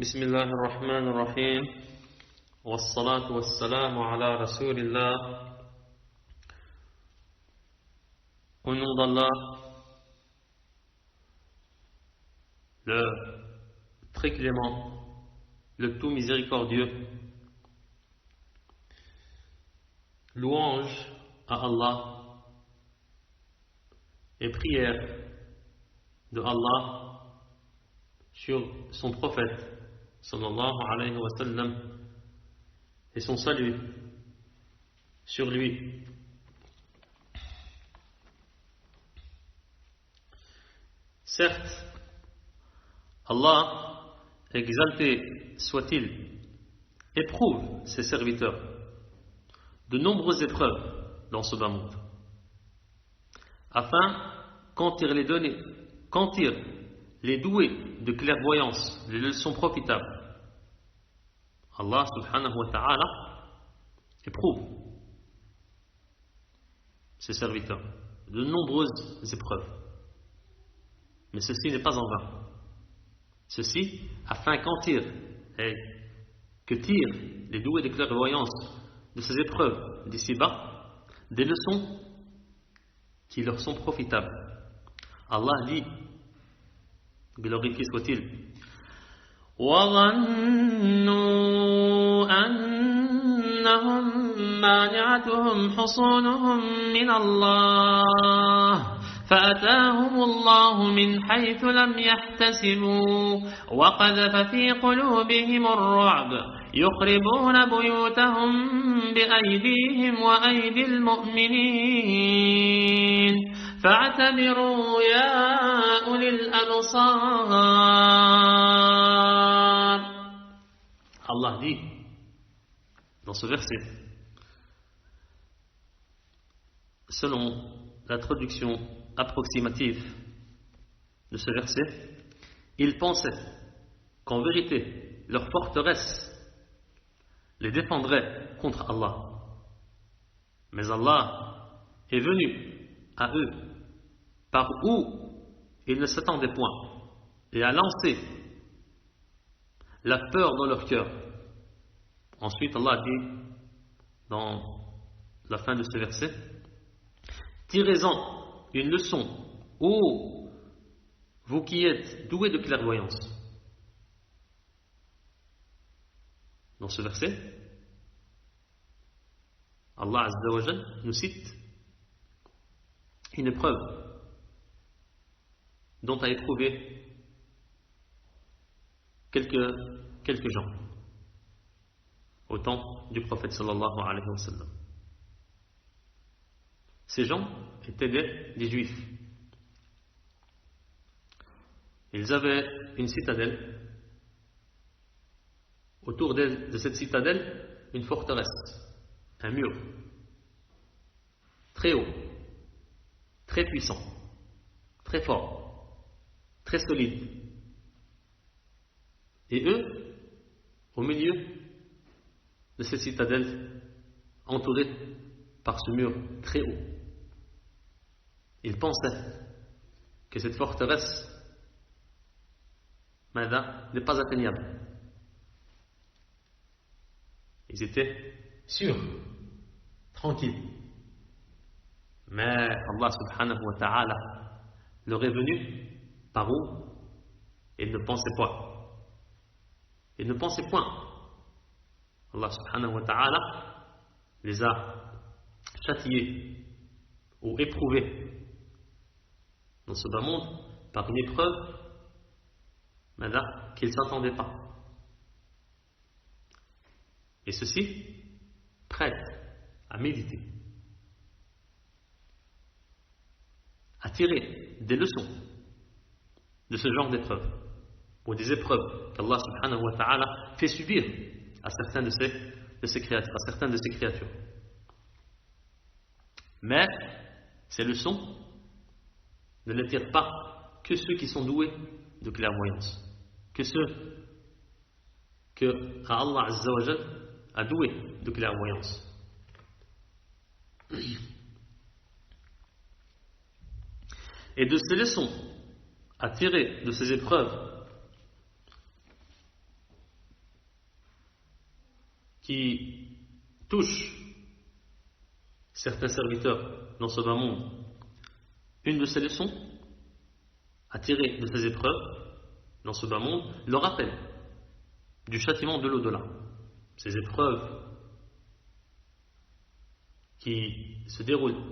بسم الله الرحمن الرحيم والصلاة والسلام على رسول الله. Au nom d'Allah, le très clément, le tout miséricordieux. Louange à Allah et prière de Allah sur son prophète sallallahu alayhi wa sallam et son salut sur lui. Certes, Allah, exalté soit-il, éprouve ses serviteurs de nombreuses épreuves dans ce bas monde, afin qu'en tirent les doués de clairvoyance, les leçons profitables. Allah subhanahu wa ta'ala éprouve ses serviteurs de nombreuses épreuves. Mais ceci n'est pas en vain. Ceci afin que tirent les doués de clairvoyance de ces épreuves d'ici-bas des leçons qui leur sont profitables. Allah dit, glorifié soit-il, وَظَنُّوا أَنَّهُمْ مَانِعَتُهُمْ حُصُونُهُمْ مِنَ اللَّهِ فأتاهم الله من حيث لم يحتسبوا وقذف في قلوبهم الرعب يخربون بيوتهم بأيديهم وأيدي المؤمنين فاعتبروا يا أولي الأبصار. Allah dit dans ce verset, selon la traduction approximative de ce verset, ils pensaient qu'en vérité leur forteresse les défendrait contre Allah. Mais Allah est venu à eux par où ils ne s'attendaient point et a lancé la peur dans leur cœur. Ensuite Allah dit dans la fin de ce verset, tirez-en une leçon, ô vous qui êtes doués de clairvoyance. Dans ce verset, Allah Azza wa Jal nous cite une épreuve dont a éprouvé quelques gens au temps du prophète sallallahu alayhi wa sallam. Ces gens étaient des juifs. Ils avaient une citadelle. Autour de cette citadelle, une forteresse, un mur, très haut, très puissant, très fort, très solide. Et eux, au milieu de cette citadelle, entourés par ce mur très haut, ils pensaient que cette forteresse n'est pas atteignable. Ils étaient sûrs, tranquilles. Mais Allah subhanahu wa ta'ala leur est venu par où ils ne pensaient pas. Ils ne pensaient point. Allah subhanahu wa ta'ala les a châtiés ou éprouvés dans ce bas monde par une épreuve qu'ils ne s'attendaient pas. Et ceci prête à méditer, à tirer des leçons de ce genre d'épreuves ou des épreuves qu'Allah subhanahu wa ta'ala fait subir à certaines de ses créatures. Mais ces leçons ne les tirent pas que ceux qui sont doués de clairvoyance, que ceux que Allah Azza wa Jal a doués de clairvoyance. Et de ces leçons à tirer de ces épreuves qui touche certains serviteurs dans ce bas monde, une de ces leçons à tirer de ces épreuves dans ce bas monde, le rappel du châtiment de l'au-delà. Ces épreuves qui se déroulent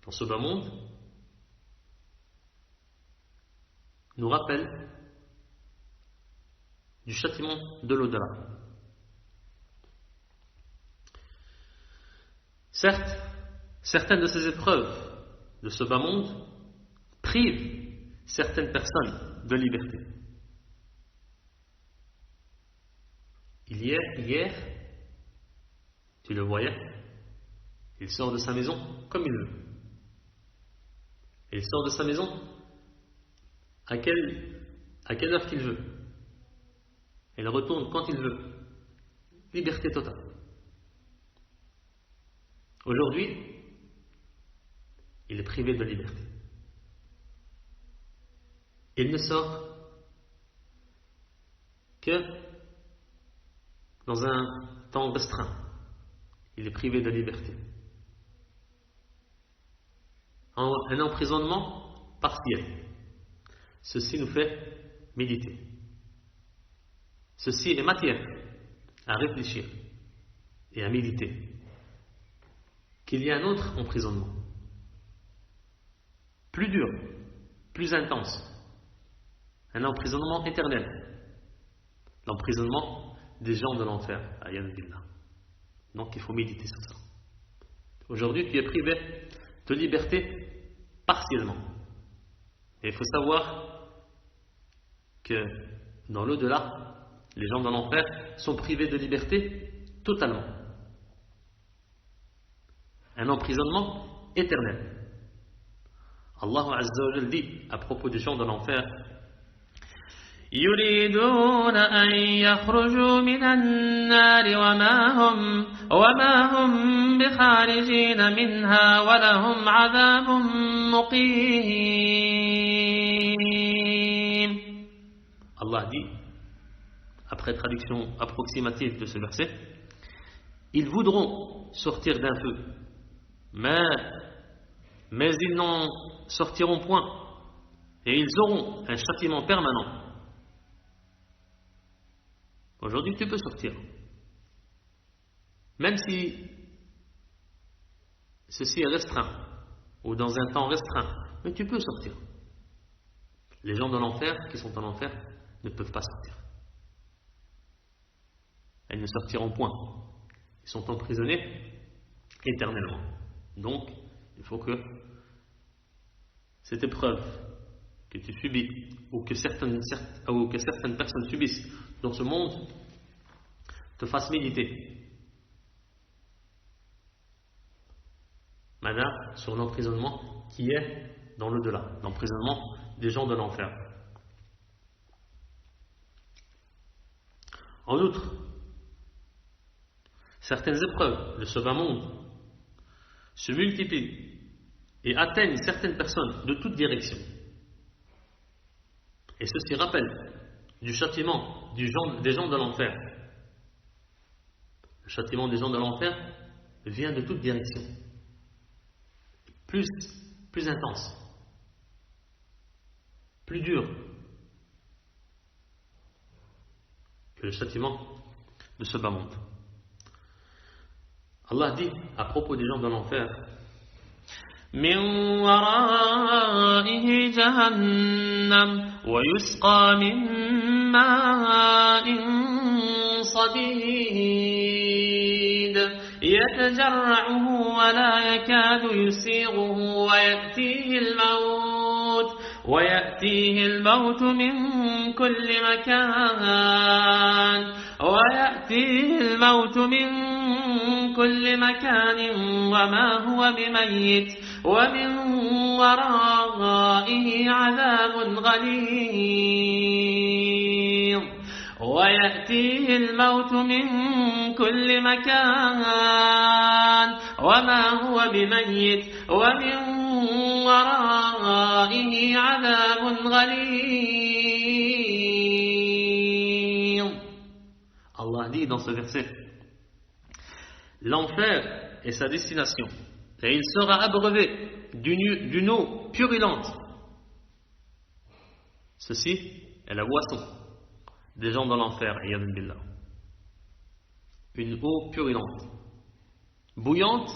dans ce bas monde nous rappellent du châtiment de l'au-delà. Certes, certaines de ces épreuves de ce bas monde privent certaines personnes de liberté. Hier, tu le voyais, il sort de sa maison comme il veut. Il sort de sa maison à quelle heure qu'il veut. Il retourne quand il veut. Liberté totale. Aujourd'hui, il est privé de liberté. Il ne sort que dans un temps restreint. Il est privé de liberté. Un emprisonnement partiel. Ceci nous fait méditer. Ceci est matière à réfléchir et à méditer. Qu'il y a un autre emprisonnement, plus dur, plus intense, un emprisonnement éternel, l'emprisonnement des gens de l'enfer, ayad billah. Donc il faut méditer sur ça. Aujourd'hui, tu es privé de liberté partiellement. Et il faut savoir que dans l'au-delà, les gens de l'enfer sont privés de liberté totalement. Un emprisonnement éternel. Allah Azza wa Jal dit à propos des gens de l'enfer: يريدون أن يخرجوا من النار وما هم بخارجين منها ولهم عذاب مقيم. Allah dit, après traduction approximative de ce verset, ils voudront sortir d'un feu, mais ils n'en sortiront point, et ils auront un châtiment permanent. Aujourd'hui, tu peux sortir, même si ceci est restreint, ou dans un temps restreint, mais tu peux sortir. Les gens de l'enfer, qui sont en enfer, ne peuvent pas sortir. Ils ne sortiront point. Ils sont emprisonnés éternellement. Donc, il faut que cette épreuve que tu subis, ou que certaines personnes subissent dans ce monde, te fasse méditer. Madame, sur l'emprisonnement qui est dans l'au-delà, l'emprisonnement des gens de l'enfer. En outre, certaines épreuves de ce bas monde se multiplient et atteignent certaines personnes de toutes directions. Et ceci rappelle du châtiment des gens de l'enfer. Le châtiment des gens de l'enfer vient de toutes directions. Plus intense, plus dur que le châtiment de ce bas monde. Allah dit à propos des gens de l'enfer: من ورائه جهنم ويسقى من ماء صديد يتجرعه ولا يكاد يسيغه ويأتيه الموت من كل مكان وما هو بميت ومن ورائه عذاب غليظ ويأتيه الموت من كل مكان وما هو بميت ومن ورائه عذاب غليظ. Allah dit dans ce verset: L'enfer est sa destination, et il sera abreuvé d'une eau purulente. Ceci est la boisson des gens dans l'enfer, iyadun billah. Une eau purulente, bouillante,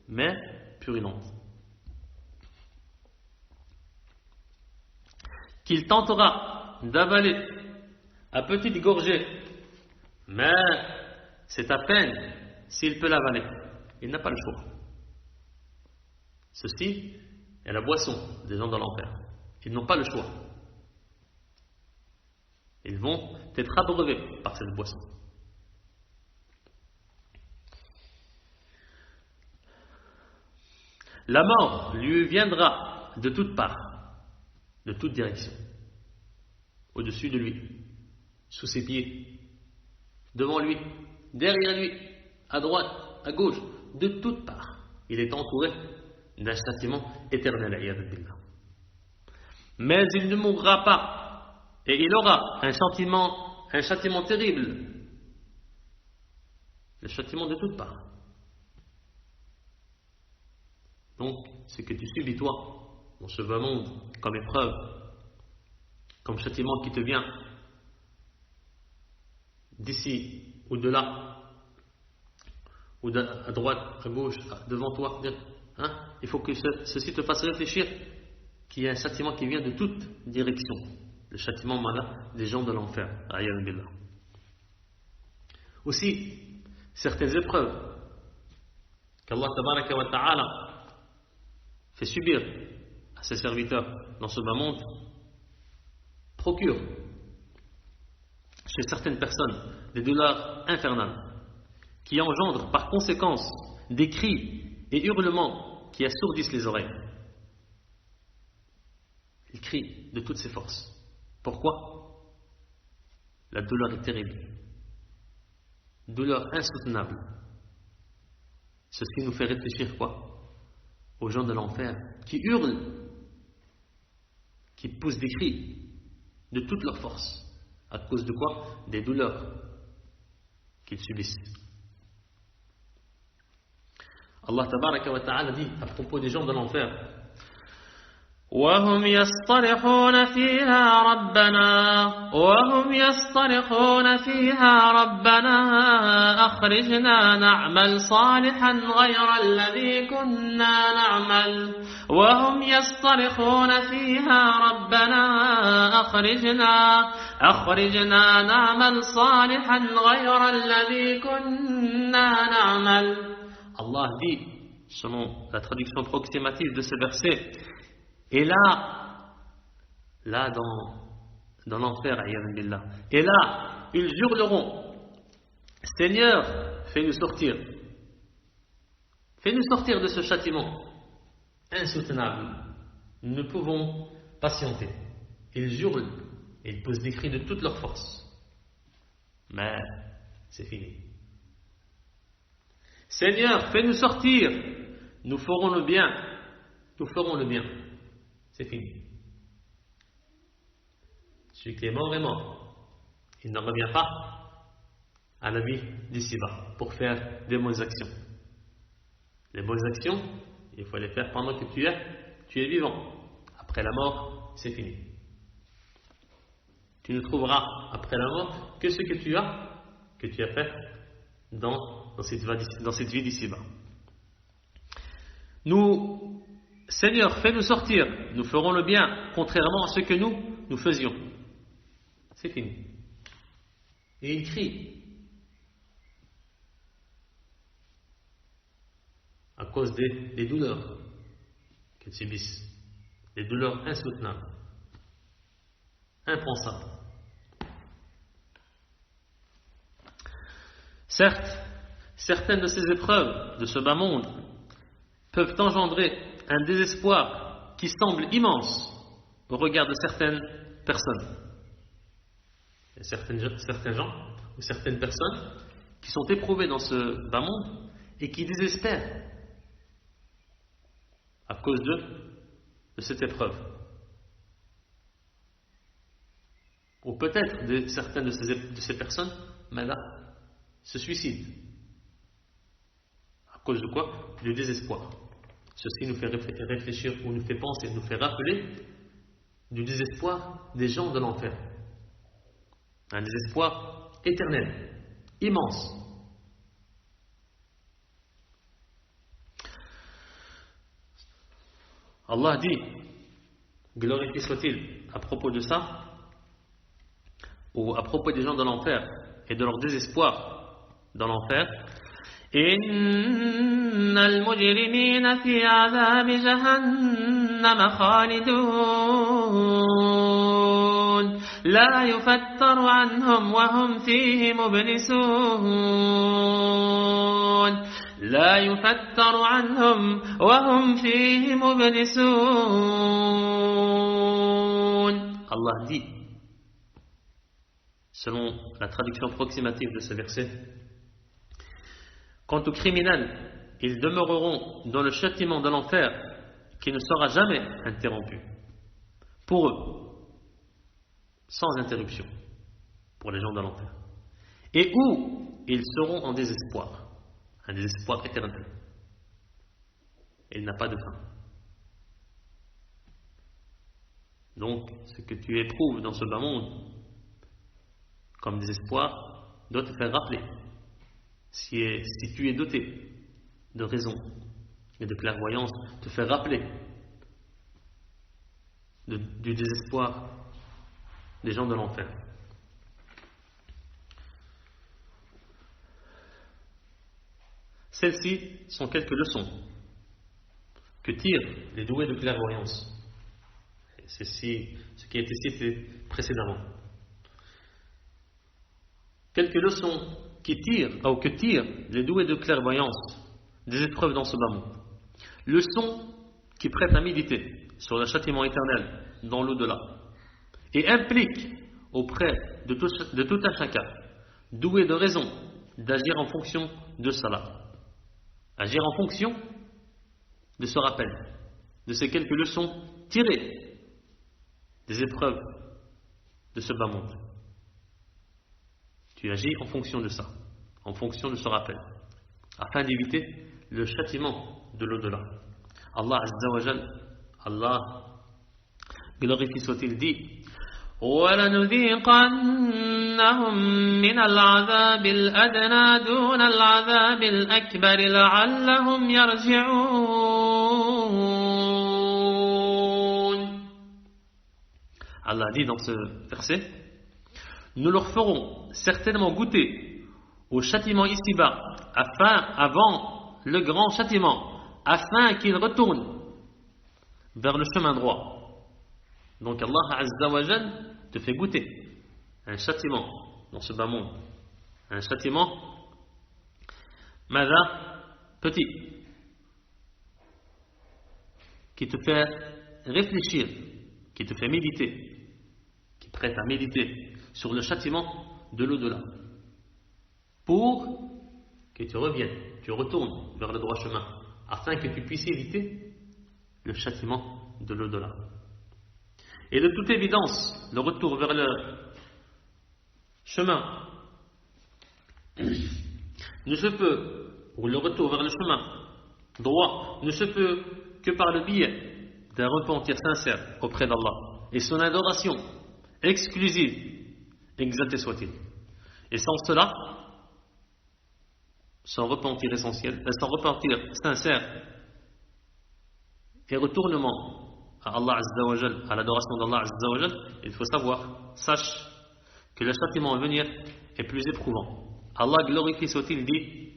mais purulente, qu'il tentera d'avaler à petite gorgée, mais c'est à peine s'il peut l'avaler. Il n'a pas le choix. Ceci est la boisson des gens dans l'enfer. Ils n'ont pas le choix. Ils vont être abreuvés par cette boisson. La mort lui viendra de toutes parts, de toutes directions, au-dessus de lui, sous ses pieds, devant lui, derrière lui, à droite, à gauche, de toutes parts. Il est entouré d'un châtiment éternel, iyadun billah. Mais il ne mourra pas, et il aura un châtiment terrible, le châtiment de toutes parts. Donc, ce que tu subis toi, dans ce bas monde, comme épreuve, comme châtiment qui te vient d'ici ou de là, ou à droite, à gauche, devant toi, hein, il faut que ceci te fasse réfléchir qu'il y a un châtiment qui vient de toute direction, le châtiment des gens de l'enfer, a'yadun billah. Aussi, certaines épreuves qu'Allah tabaraka wa ta'ala fait subir à ses serviteurs dans ce bas monde procurent chez certaines personnes des douleurs infernales qui engendrent par conséquence des cris et hurlements qui assourdissent les oreilles. Ils crient de toutes ses forces. Pourquoi? La douleur est terrible, douleur insoutenable. Ceci nous fait réfléchir quoi? Aux gens de l'enfer qui hurlent, qui poussent des cris de toute leur force. À cause de quoi? Des douleurs qu'ils subissent. Allah tabaraka wa ta'ala dit à propos des gens de l'enfer: وهم يصطرخون فيها ربنا أخرجنا نعمل صالحا غير الذي كنا نعمل وهم يصطرخون فيها ربنا أخرجنا نعمل صالحا غير الذي كنا نعمل. Allah dit, selon la traduction approximative de ce verset, et là dans l'enfer, a'yadun billah, et là, ils hurleront: Seigneur, fais-nous sortir de ce châtiment insoutenable. Nous ne pouvons patienter. Ils hurlent et ils posent des cris de toute leur force. Mais c'est fini. Seigneur, fais-nous sortir. Nous ferons le bien. C'est fini. Celui qui est mort est mort. Il ne revient pas à la vie d'ici-bas pour faire des bonnes actions. Les bonnes actions, il faut les faire pendant que tu es vivant. Après la mort, c'est fini. Tu ne trouveras après la mort que ce que tu as fait dans cette vie d'ici-bas. Seigneur, fais-nous sortir, nous ferons le bien, contrairement à ce que nous faisions. C'est fini. Et il crie à cause des douleurs qu'ils subissent, des douleurs insoutenables, impensables. Certes, certaines de ces épreuves de ce bas monde peuvent engendrer un désespoir qui semble immense au regard de certaines personnes. Il y a certains gens ou certaines personnes qui sont éprouvées dans ce bas monde et qui désespèrent à cause de cette épreuve. Ou peut-être certaines de ces personnes, mais là, se suicident cause de quoi? Du désespoir. Ceci nous fait réfléchir ou nous fait penser, nous fait rappeler du désespoir des gens de l'enfer. Un désespoir éternel, immense. Allah dit, glorifié soit-il, à propos de ça, ou à propos des gens de l'enfer et de leur désespoir dans l'enfer, Innal mujrimina fi adhabi jahannam khalidun la yufattaru anhum wa hum fihi mublisun la yufattaru anhum wa hum fihi mublisun. Allah dit, selon la traduction approximative de ce verset, quant aux criminels, ils demeureront dans le châtiment de l'enfer qui ne sera jamais interrompu. Pour eux, sans interruption, pour les gens de l'enfer. Et où ils seront en désespoir, un désespoir éternel. Il n'a pas de fin. Donc, ce que tu éprouves dans ce bas monde, comme désespoir, doit te faire rappeler. Si tu es doté de raison et de clairvoyance, te faire rappeler du désespoir des gens de l'enfer. Celles-ci sont quelques leçons que tirent les doués de clairvoyance. C'est ce qui a été cité précédemment. Quelques leçons que tirent les doués de clairvoyance des épreuves dans ce bas monde. Leçons qui prêtent à méditer sur le châtiment éternel dans l'au-delà et impliquent auprès de tout un chacun, doué de raison, d'agir en fonction de cela. Agir en fonction de ce rappel, de ces quelques leçons tirées des épreuves de ce bas monde. Tu agis en fonction de ça, en fonction de ce rappel, afin d'éviter le châtiment de l'au-delà. Allah Azza wa Jal, Allah glorifié soit-il, dit وَلَنُذِيقَنَّهُمْ مِنَ الْعَذَابِ الْأَدْنَى دُونَ الْعَذَابِ الْأَكْبَرِ لَعَلَّهُمْ يَرْجِعُونَ. Allah dit dans ce verset, nous leur ferons certainement goûter au châtiment ici-bas, avant le grand châtiment, afin qu'ils retournent vers le chemin droit. Donc Allah Azza wa Jal te fait goûter un châtiment dans ce bas monde, un châtiment petit, qui te fait réfléchir, qui te fait méditer, qui prête à méditer sur le châtiment de l'au-delà, pour que tu reviennes, tu retournes vers le droit chemin, afin que tu puisses éviter le châtiment de l'au-delà. Et de toute évidence, le retour vers le chemin ne se peut, ou le retour vers le chemin droit, ne se peut que par le biais d'un repentir sincère auprès d'Allah et son adoration exclusive, exalté soit-il. Et sans cela, sans repentir essentiel, sans repentir sincère et retournement à Allah Azza wa Jal, à l'adoration d'Allah Azza wa Jal, il faut sache que le châtiment à venir est plus éprouvant. Allah glorifié soit-il dit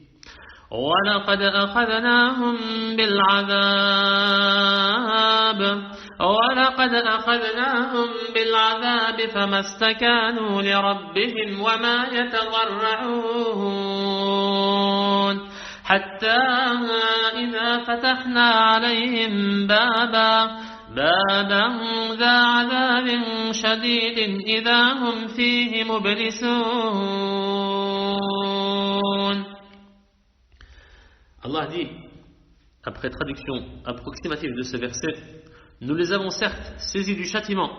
وَلَقَدْ أَخَذْنَاهُمْ بِالْعَذَابِ فَمَا اسْتَكَانُوا لِرَبِّهِمْ وَمَا يَتَضَرَّعُونَ حَتَّى إِذَا فَتَحْنَا عَلَيْهِمْ بَابًا ذَا عَذَابٍ شَدِيدٍ إِذَا هُمْ فِيهِ مُبْلِسُونَ. Allah dit, après traduction approximative de ce verset, nous les avons certes saisis du châtiment,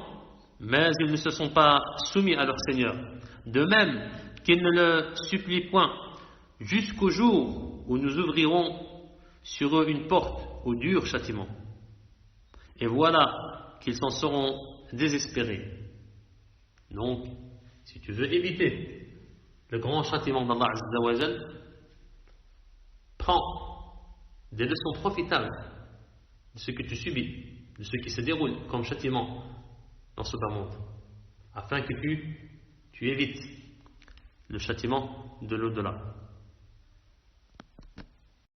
mais ils ne se sont pas soumis à leur Seigneur, de même qu'ils ne le supplient point, jusqu'au jour où nous ouvrirons sur eux une porte au dur châtiment. Et voilà qu'ils s'en seront désespérés. Donc, si tu veux éviter le grand châtiment d'Allah Azza wa Jal, prends des leçons profitables de ce que tu subis, de ce qui se déroule comme châtiment dans ce bas monde, afin que tu évites le châtiment de l'au-delà.